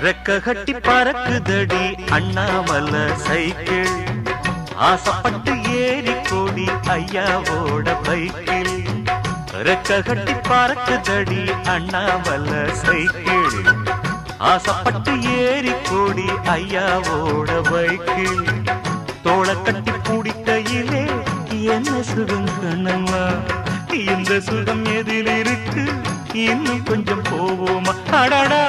ரெக்க கட்டி பறக்குதடி அண்ணாமல சைக்கிள் ஆசைப்பட்டு ஏறி கோடி ஐயாவோட பைக்கில் ரெக்க கட்டி பறக்குதடி அண்ணாமல சைக்கிள் ஆசைப்பட்டு ஏறி கோடி ஐயாவோட பைக்கில் தோளை கட்டி பிடிக்கையிலே என்ன சுகம் கண்ணம்மா இந்த சுகம் எதில் இருக்கு இன்னும் கொஞ்சம் போவோமா அடடா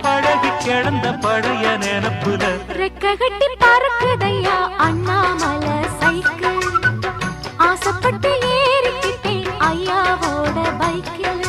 பழகி கிடந்த பழைய நினப்புல ரெக்க கட்டி பறக்குதையா அண்ணாமல சைக்கிள் ஆசைப்பட்டு ஏறிக்கிட்டேன் ஐயாவோட பைக்கில்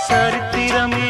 சரித்திரமே